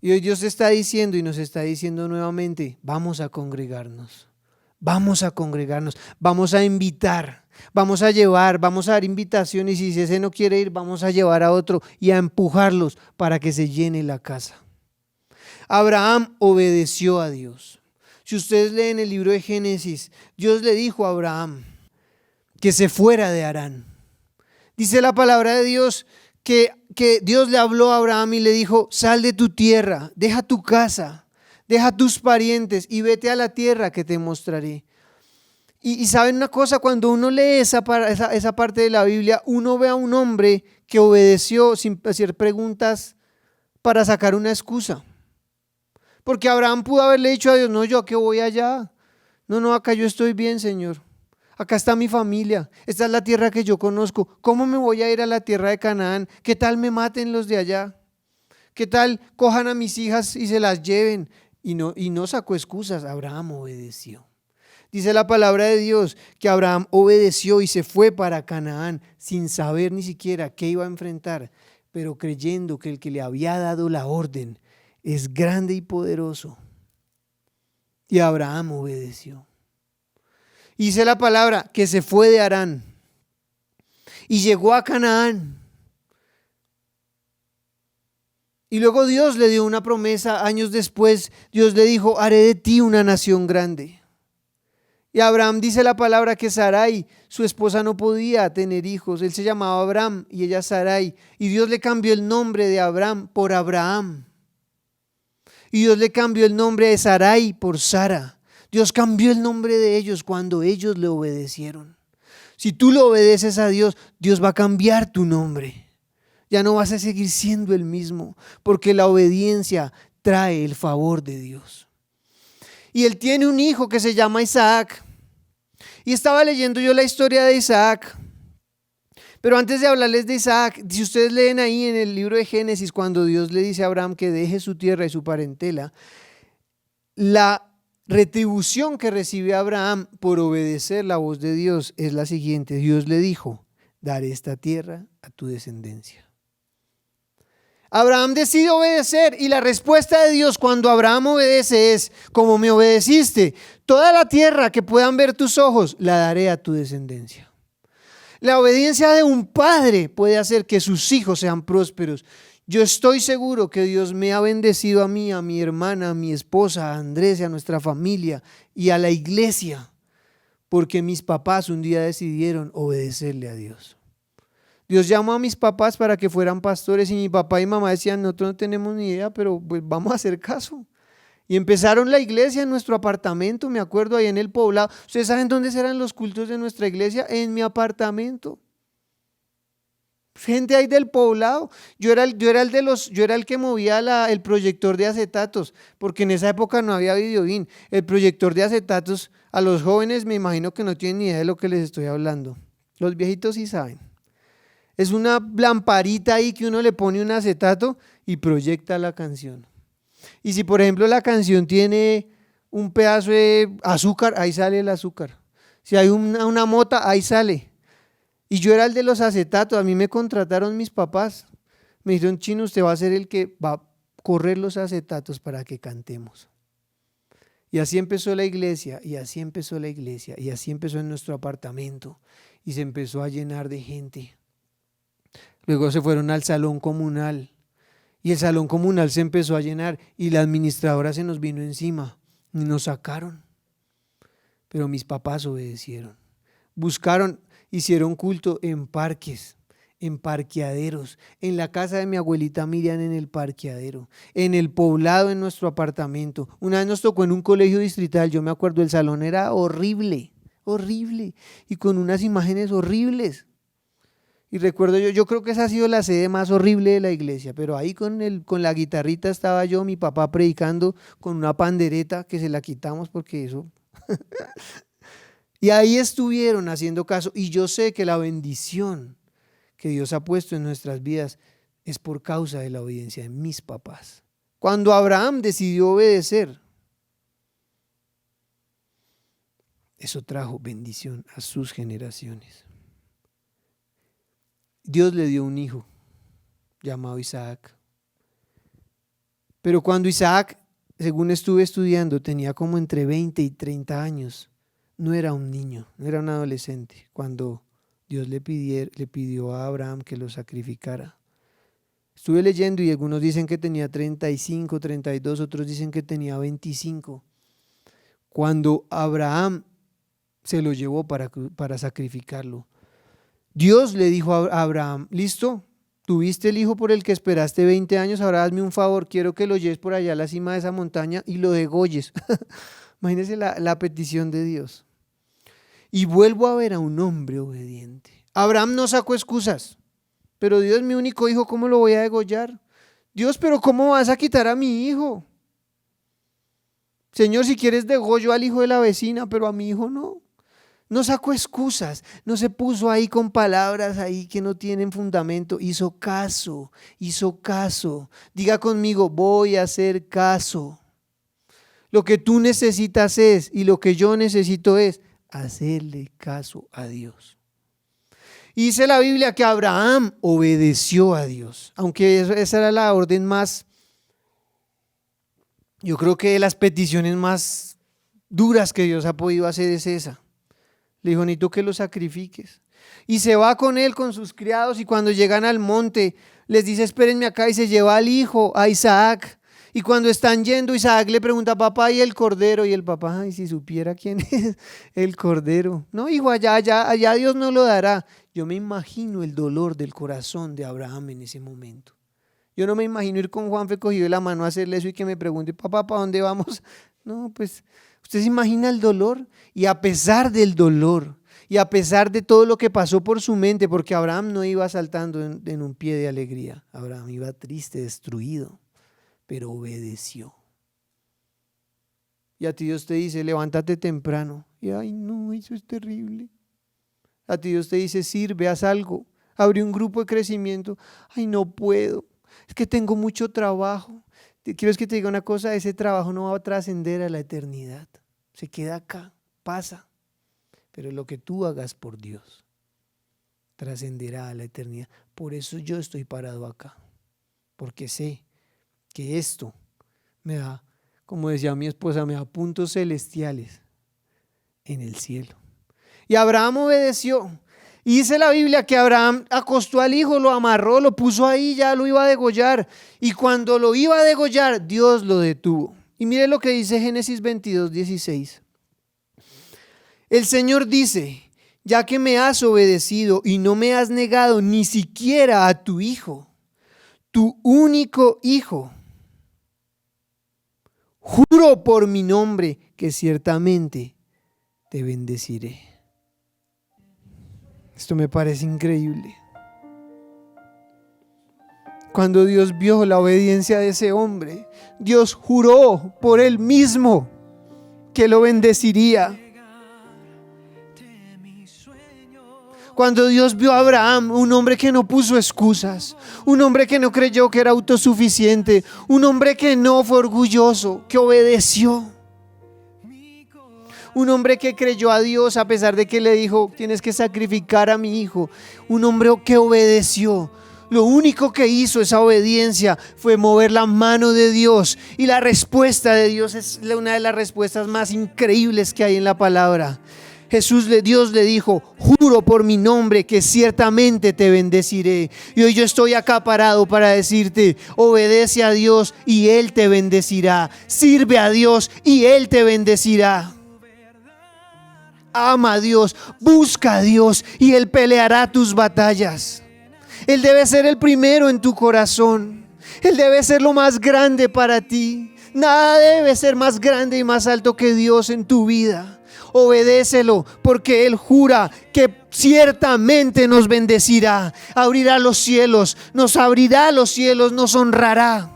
Y hoy Dios está diciendo y nos está diciendo nuevamente, vamos a congregarnos. Vamos a congregarnos, vamos a invitar, vamos a llevar, vamos a dar invitaciones y si ese no quiere ir, vamos a llevar a otro y a empujarlos para que se llene la casa. Abraham obedeció a Dios. Si ustedes leen el libro de Génesis, Dios le dijo a Abraham que se fuera de Harán. Dice la palabra de Dios que Dios le habló a Abraham y le dijo, sal de tu tierra, deja tu casa. Deja tus parientes y vete a la tierra que te mostraré. Y saben una cosa, cuando uno lee esa parte de la Biblia, uno ve a un hombre que obedeció sin hacer preguntas para sacar una excusa. Porque Abraham pudo haberle dicho a Dios, no, yo a qué voy allá. No, acá yo estoy bien, Señor. Acá está mi familia, esta es la tierra que yo conozco. ¿Cómo me voy a ir a la tierra de Canaán? ¿Qué tal me maten los de allá? ¿Qué tal cojan a mis hijas y se las lleven? Y no sacó excusas, Abraham obedeció. Dice la palabra de Dios que Abraham obedeció y se fue para Canaán sin saber ni siquiera qué iba a enfrentar, pero creyendo que el que le había dado la orden es grande y poderoso. Y Abraham obedeció. Dice la palabra que se fue de Harán y llegó a Canaán. Y luego Dios le dio una promesa, años después Dios le dijo, haré de ti una nación grande. Y Abraham dice la palabra que Sarai, su esposa, no podía tener hijos, él se llamaba Abraham y ella Sarai, y Dios le cambió el nombre de Abraham por Abraham. Y Dios le cambió el nombre de Sarai por Sara. Dios cambió el nombre de ellos cuando ellos le obedecieron. Si tú le obedeces a Dios, Dios va a cambiar tu nombre. Ya no vas a seguir siendo el mismo, porque la obediencia trae el favor de Dios. Y él tiene un hijo que se llama Isaac. Y estaba leyendo yo la historia de Isaac. Pero antes de hablarles de Isaac, si ustedes leen ahí en el libro de Génesis, cuando Dios le dice a Abraham que deje su tierra y su parentela, la retribución que recibe Abraham por obedecer la voz de Dios es la siguiente. Dios le dijo, daré esta tierra a tu descendencia. Abraham decide obedecer y la respuesta de Dios cuando Abraham obedece es, como me obedeciste, toda la tierra que puedan ver tus ojos la daré a tu descendencia. La obediencia de un padre puede hacer que sus hijos sean prósperos. Yo estoy seguro que Dios me ha bendecido a mí, a mi hermana, a mi esposa, a Andrés y a nuestra familia y a la iglesia, porque mis papás un día decidieron obedecerle a Dios. Dios llamó a mis papás para que fueran pastores y mi papá y mamá decían, nosotros no tenemos ni idea, pero pues vamos a hacer caso. Y empezaron la iglesia en nuestro apartamento, me acuerdo, ahí en el poblado. ¿Ustedes saben dónde eran los cultos de nuestra iglesia? En mi apartamento. Gente ahí del poblado. Yo era el que movía el proyector de acetatos, porque en esa época no había videobeam. El proyector de acetatos, a los jóvenes me imagino que no tienen ni idea de lo que les estoy hablando. Los viejitos sí saben. Es una lamparita ahí que uno le pone un acetato y proyecta la canción. Y si por ejemplo la canción tiene un pedazo de azúcar, ahí sale el azúcar. Si hay una mota, ahí sale. Y yo era el de los acetatos, a mí me contrataron mis papás. Me dijeron, Chino, usted va a ser el que va a correr los acetatos para que cantemos. Y así empezó la iglesia, y así empezó la iglesia, y así empezó en nuestro apartamento. Y se empezó a llenar de gente. Luego se fueron al salón comunal. Y el salón comunal se empezó a llenar y la administradora se nos vino encima y nos sacaron. Pero mis papás obedecieron. Buscaron, hicieron culto en parques, en parqueaderos, en la casa de mi abuelita Miriam en el parqueadero, en el poblado en nuestro apartamento. Una vez nos tocó en un colegio distrital, yo me acuerdo, el salón era horrible, horrible y con unas imágenes horribles. Y recuerdo yo creo que esa ha sido la sede más horrible de la iglesia, pero ahí con la guitarrita estaba yo, mi papá predicando con una pandereta que se la quitamos porque eso. Y ahí estuvieron haciendo caso y yo sé que la bendición que Dios ha puesto en nuestras vidas es por causa de la obediencia de mis papás. Cuando Abraham decidió obedecer, eso trajo bendición a sus generaciones. Dios le dio un hijo llamado Isaac. Pero cuando Isaac, según estuve estudiando, tenía como entre 20 y 30 años, no era un niño, no era un adolescente, cuando Dios le pidió a Abraham que lo sacrificara. Estuve leyendo y algunos dicen que tenía 35, 32, otros dicen que tenía 25. Cuando Abraham se lo llevó para sacrificarlo. Dios le dijo a Abraham, listo, tuviste el hijo por el que esperaste 20 años, ahora hazme un favor, quiero que lo lleves por allá a la cima de esa montaña y lo degolles. Imagínense la petición de Dios. Y vuelvo a ver a un hombre obediente. Abraham no sacó excusas, pero Dios, mi único hijo, ¿cómo lo voy a degollar? Dios, pero ¿cómo vas a quitar a mi hijo? Señor, si quieres degollo al hijo de la vecina, pero a mi hijo no. No sacó excusas, no se puso ahí con palabras ahí que no tienen fundamento, hizo caso. Diga conmigo, voy a hacer caso. Lo que tú necesitas es, y lo que yo necesito es, hacerle caso a Dios. Y dice la Biblia que Abraham obedeció a Dios, aunque esa era la orden más, yo creo que de las peticiones más duras que Dios ha podido hacer es esa. Le dijo, ni tú que lo sacrifiques. Y se va con él, con sus criados, y cuando llegan al monte, les dice, espérenme acá, y se lleva al hijo, a Isaac. Y cuando están yendo, Isaac le pregunta, papá, ¿y el cordero? Y el papá, ay, si supiera quién es el cordero. No, hijo, allá Dios no lo dará. Yo me imagino el dolor del corazón de Abraham en ese momento. Yo no me imagino ir con Juanfe cogido de la mano a hacerle eso y que me pregunte, papá, ¿para dónde vamos? No, pues, ¿usted se imagina el dolor? Y a pesar del dolor, y a pesar de todo lo que pasó por su mente, porque Abraham no iba saltando en un pie de alegría, Abraham iba triste, destruido, pero obedeció. Y a ti Dios te dice, levántate temprano. Y ay no, eso es terrible. A ti Dios te dice, sirve, haz algo, abre un grupo de crecimiento. Ay, no puedo, es que tengo mucho trabajo. Quiero que te diga una cosa, ese trabajo no va a trascender a la eternidad. Se queda acá, pasa. Pero lo que tú hagas por Dios trascenderá a la eternidad. Por eso yo estoy parado acá, porque sé que esto me da, como decía mi esposa, me da puntos celestiales en el cielo. Y Abraham obedeció. Y dice la Biblia que Abraham acostó al hijo, lo amarró, lo puso ahí, ya lo iba a degollar. Y cuando lo iba a degollar, Dios lo detuvo. Y mire lo que dice Génesis 22:16. El Señor dice, ya que me has obedecido y no me has negado ni siquiera a tu hijo, tu único hijo. Juro por mi nombre que ciertamente te bendeciré. Esto me parece increíble. Cuando Dios vio la obediencia de ese hombre, Dios juró por él mismo que lo bendeciría. Cuando Dios vio a Abraham, un hombre que no puso excusas, un hombre que no creyó que era autosuficiente, un hombre que no fue orgulloso, que obedeció. Un hombre que creyó a Dios a pesar de que le dijo, tienes que sacrificar a mi hijo. Un hombre que obedeció. Lo único que hizo esa obediencia fue mover la mano de Dios. Y la respuesta de Dios es una de las respuestas más increíbles que hay en la palabra. Dios le dijo, juro por mi nombre que ciertamente te bendeciré. Y hoy yo estoy acá parado para decirte, obedece a Dios y Él te bendecirá. Sirve a Dios y Él te bendecirá. Ama a Dios, busca a Dios y Él peleará tus batallas. Él debe ser el primero en tu corazón. Él debe ser lo más grande para ti. Nada debe ser más grande y más alto que Dios en tu vida. Obedécelo porque Él jura que ciertamente nos bendecirá. Abrirá los cielos, nos honrará.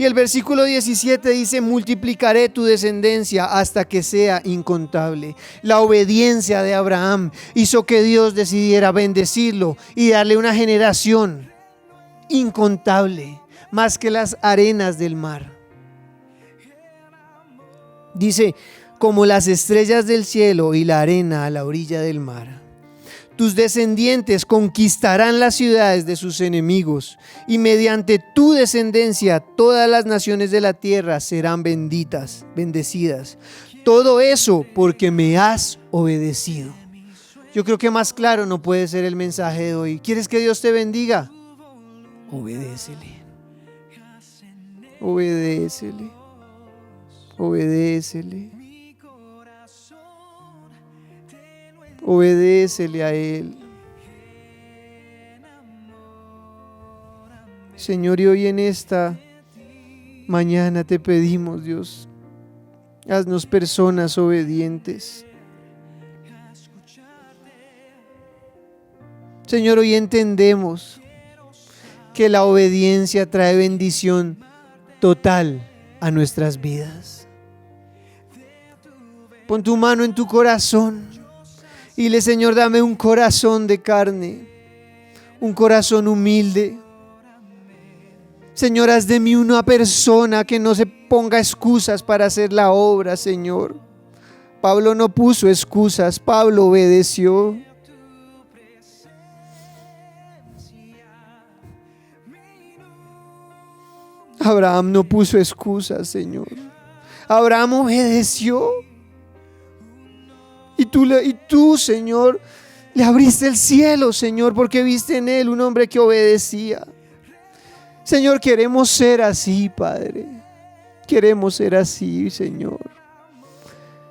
Y el versículo 17 dice, multiplicaré tu descendencia hasta que sea incontable. La obediencia de Abraham hizo que Dios decidiera bendecirlo y darle una generación incontable, más que las arenas del mar. Dice, como las estrellas del cielo y la arena a la orilla del mar. Tus descendientes conquistarán las ciudades de sus enemigos, y mediante tu descendencia todas las naciones de la tierra serán bendecidas. Todo eso porque me has obedecido. Yo creo que más claro no puede ser el mensaje de hoy. ¿Quieres que Dios te bendiga? Obedécele. Obedécele. Obedécele. Obedécele a Él. Señor, y hoy en esta mañana te pedimos, Dios, haznos personas obedientes. Señor, hoy entendemos que la obediencia trae bendición total a nuestras vidas. Pon tu mano en tu corazón. Y dile, Señor, dame un corazón de carne, un corazón humilde. Señor, haz de mí una persona que no se ponga excusas para hacer la obra, Señor. Pablo no puso excusas, Pablo obedeció. Abraham no puso excusas, Señor. Abraham obedeció. Y tú, Señor, le abriste el cielo, Señor, porque viste en él un hombre que obedecía. Señor, queremos ser así, Padre. Queremos ser así, Señor.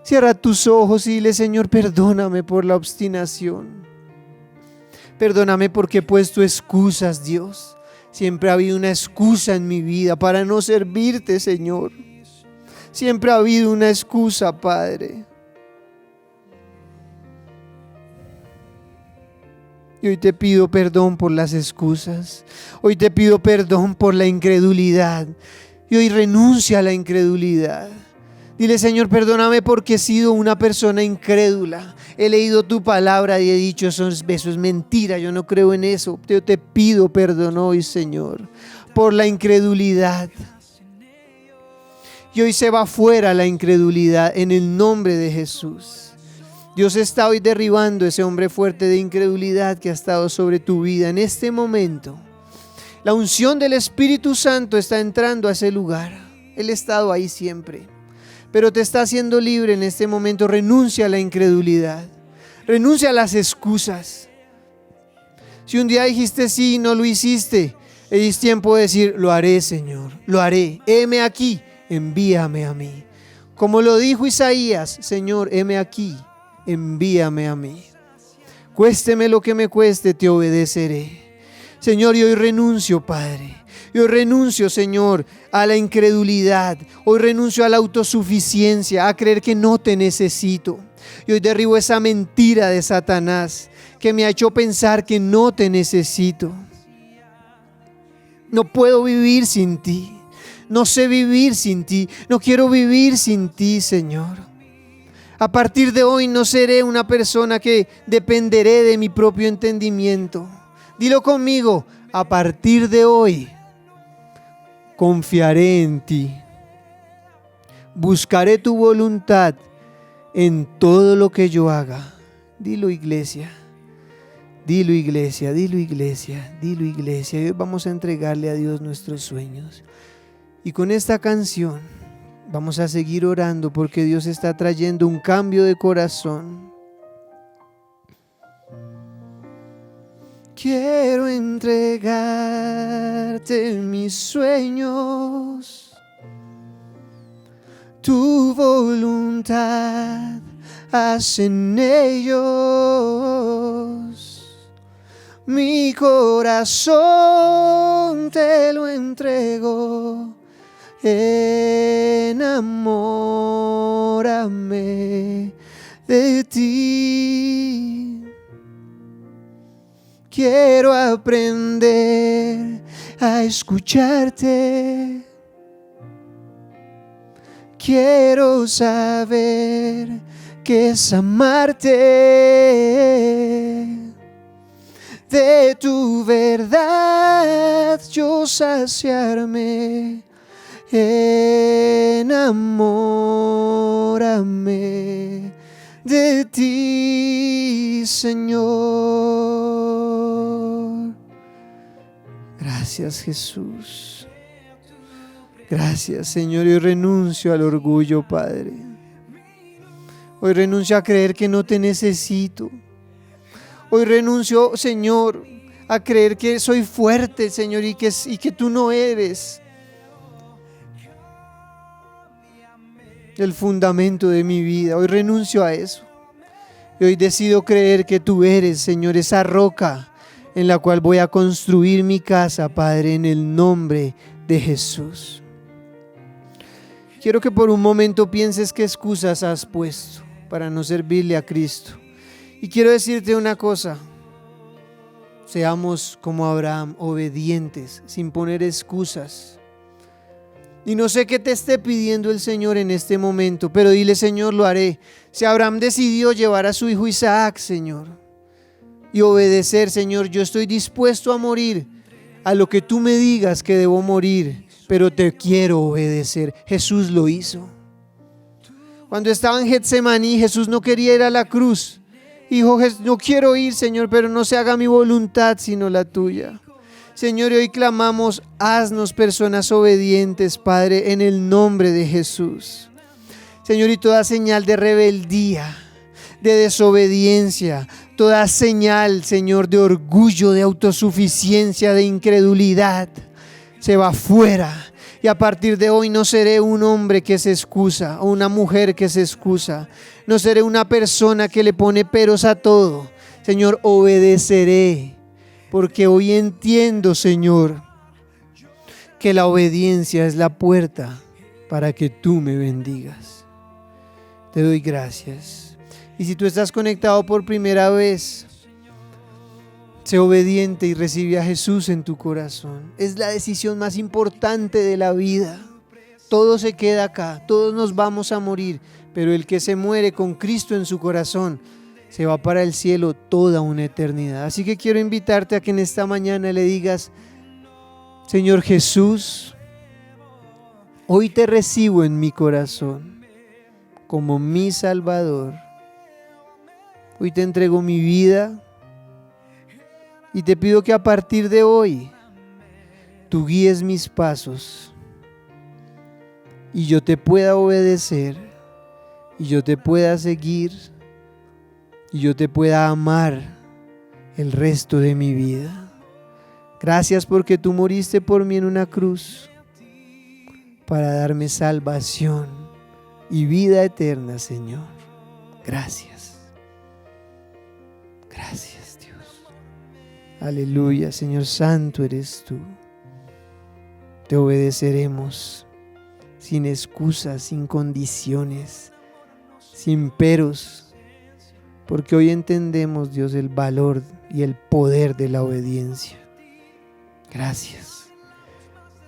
Cierra tus ojos y dile, Señor, perdóname por la obstinación. Perdóname porque he puesto excusas, Dios. Siempre ha habido una excusa en mi vida para no servirte, Señor. Siempre ha habido una excusa, Padre. Y hoy te pido perdón por las excusas. Hoy te pido perdón por la incredulidad. Y hoy renuncia a la incredulidad. Dile, Señor, perdóname porque he sido una persona incrédula. He leído tu palabra y he dicho, eso es mentira, yo no creo en eso. Yo te pido perdón hoy, Señor, por la incredulidad. Y hoy se va fuera la incredulidad en el nombre de Jesús. Dios está hoy derribando ese hombre fuerte de incredulidad que ha estado sobre tu vida en este momento. La unción del Espíritu Santo está entrando a ese lugar. Él ha estado ahí siempre, pero te está haciendo libre en este momento. Renuncia a la incredulidad, renuncia a las excusas. Si un día dijiste sí y no lo hiciste, es tiempo de decir, lo haré, Señor, lo haré. Heme aquí, envíame a mí. Como lo dijo Isaías, Señor, heme aquí. envíame a mí. Cuésteme lo que me cueste, te obedeceré. Señor, y hoy renuncio, Padre. Y hoy renuncio, Señor, a la incredulidad. Hoy renuncio a la autosuficiencia, a creer que no te necesito. Y hoy derribo esa mentira de Satanás que me ha hecho pensar que no te necesito. No puedo vivir sin ti. No sé vivir sin ti. No quiero vivir sin ti, Señor. A partir de hoy no seré una persona que dependeré de mi propio entendimiento. Dilo conmigo, a partir de hoy confiaré en ti. Buscaré tu voluntad en todo lo que yo haga. Dilo, iglesia. Dilo, iglesia, dilo, iglesia, dilo, iglesia. Y hoy vamos a entregarle a Dios nuestros sueños. Y con esta canción vamos a seguir orando porque Dios está trayendo un cambio de corazón. Quiero entregarte mis sueños, tu voluntad, haz en ellos. Mi corazón te lo entrego, enamórame de ti. Quiero aprender a escucharte. Quiero saber qué es amarte. De tu verdad yo saciarme. Enamórame de ti, Señor. Gracias, Jesús. Gracias, Señor. Yo renuncio al orgullo, Padre. Hoy renuncio a creer que no te necesito. Hoy renuncio, Señor, a creer que soy fuerte, Señor, y que tú no eres el fundamento de mi vida. Hoy renuncio a eso. Y hoy decido creer que tú eres, Señor, esa roca en la cual voy a construir mi casa, Padre, en el nombre de Jesús. Quiero que por un momento pienses qué excusas has puesto para no servirle a Cristo. Y quiero decirte una cosa, seamos como Abraham, obedientes, sin poner excusas. Y no sé qué te esté pidiendo el Señor en este momento, pero dile, Señor, lo haré. Si Abraham decidió llevar a su hijo Isaac, Señor, y obedecer, Señor, yo estoy dispuesto a morir a lo que tú me digas que debo morir, pero te quiero obedecer. Jesús lo hizo. Cuando estaba en Getsemaní, Jesús no quería ir a la cruz. Dijo, no quiero ir, Señor, pero no se haga mi voluntad sino la tuya. Señor, y hoy clamamos, haznos personas obedientes, Padre, en el nombre de Jesús. Señor, y toda señal de rebeldía, de desobediencia, toda señal, Señor, de orgullo, de autosuficiencia, de incredulidad, se va fuera. Y a partir de hoy no seré un hombre que se excusa o una mujer que se excusa. No seré una persona que le pone peros a todo. Señor, obedeceré. Porque hoy entiendo, Señor, que la obediencia es la puerta para que tú me bendigas. Te doy gracias. Y si tú estás conectado por primera vez, sé obediente y recibe a Jesús en tu corazón. Es la decisión más importante de la vida. Todo se queda acá, todos nos vamos a morir, pero el que se muere con Cristo en su corazón se va para el cielo toda una eternidad. Así que quiero invitarte a que en esta mañana le digas, Señor Jesús, hoy te recibo en mi corazón como mi Salvador. Hoy te entrego mi vida. Y te pido que a partir de hoy tú guíes mis pasos y yo te pueda obedecer y yo te pueda seguir y yo te pueda amar el resto de mi vida. Gracias porque tú moriste por mí en una cruz para darme salvación y vida eterna, Señor. Gracias. Gracias, Dios. Aleluya, Señor, santo eres tú. Te obedeceremos sin excusas, sin condiciones, sin peros, porque hoy entendemos, Dios, el valor y el poder de la obediencia. Gracias.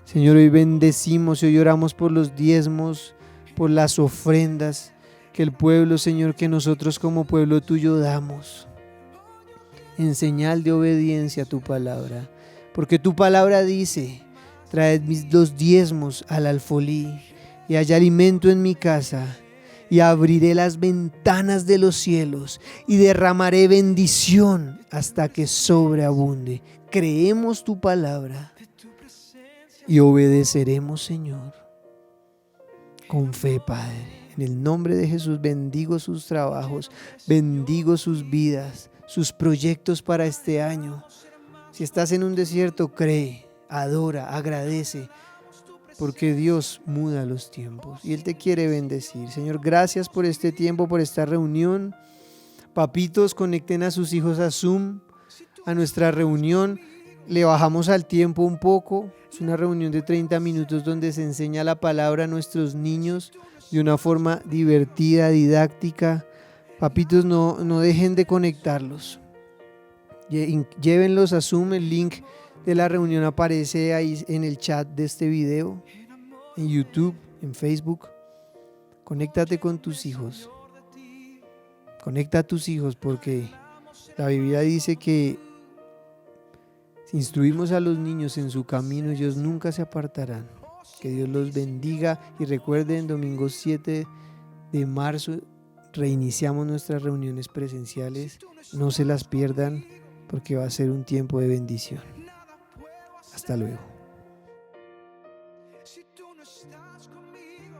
Señor, hoy bendecimos y hoy oramos por los diezmos, por las ofrendas que el pueblo, Señor, que nosotros como pueblo tuyo damos en señal de obediencia a tu palabra, porque tu palabra dice: traed los diezmos al alfolí y haya alimento en mi casa, y abriré las ventanas de los cielos y derramaré bendición hasta que sobreabunde. Creemos tu palabra y obedeceremos, Señor, con fe, Padre. En el nombre de Jesús bendigo sus trabajos, bendigo sus vidas, sus proyectos para este año. Si estás en un desierto, cree, adora, agradece, porque Dios muda los tiempos y Él te quiere bendecir. Señor, gracias por este tiempo, por esta reunión. Papitos, conecten a sus hijos a Zoom, a nuestra reunión. Le bajamos al tiempo un poco. Es una reunión de 30 minutos donde se enseña la palabra a nuestros niños de una forma divertida, didáctica. Papitos, no dejen de conectarlos. Llévenlos a Zoom. El link de la reunión aparece ahí en el chat de este video, en YouTube, en Facebook. Conéctate con tus hijos. Conecta a tus hijos, porque la Biblia dice que si instruimos a los niños en su camino, ellos nunca se apartarán. Que Dios los bendiga y recuerden, domingo 7 de marzo reiniciamos nuestras reuniones presenciales. No se las pierdan, porque va a ser un tiempo de bendición. Hasta luego. Si tú no estás conmigo,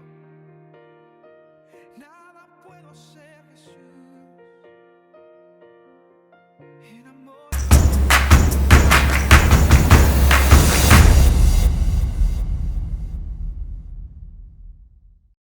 nada puedo ser.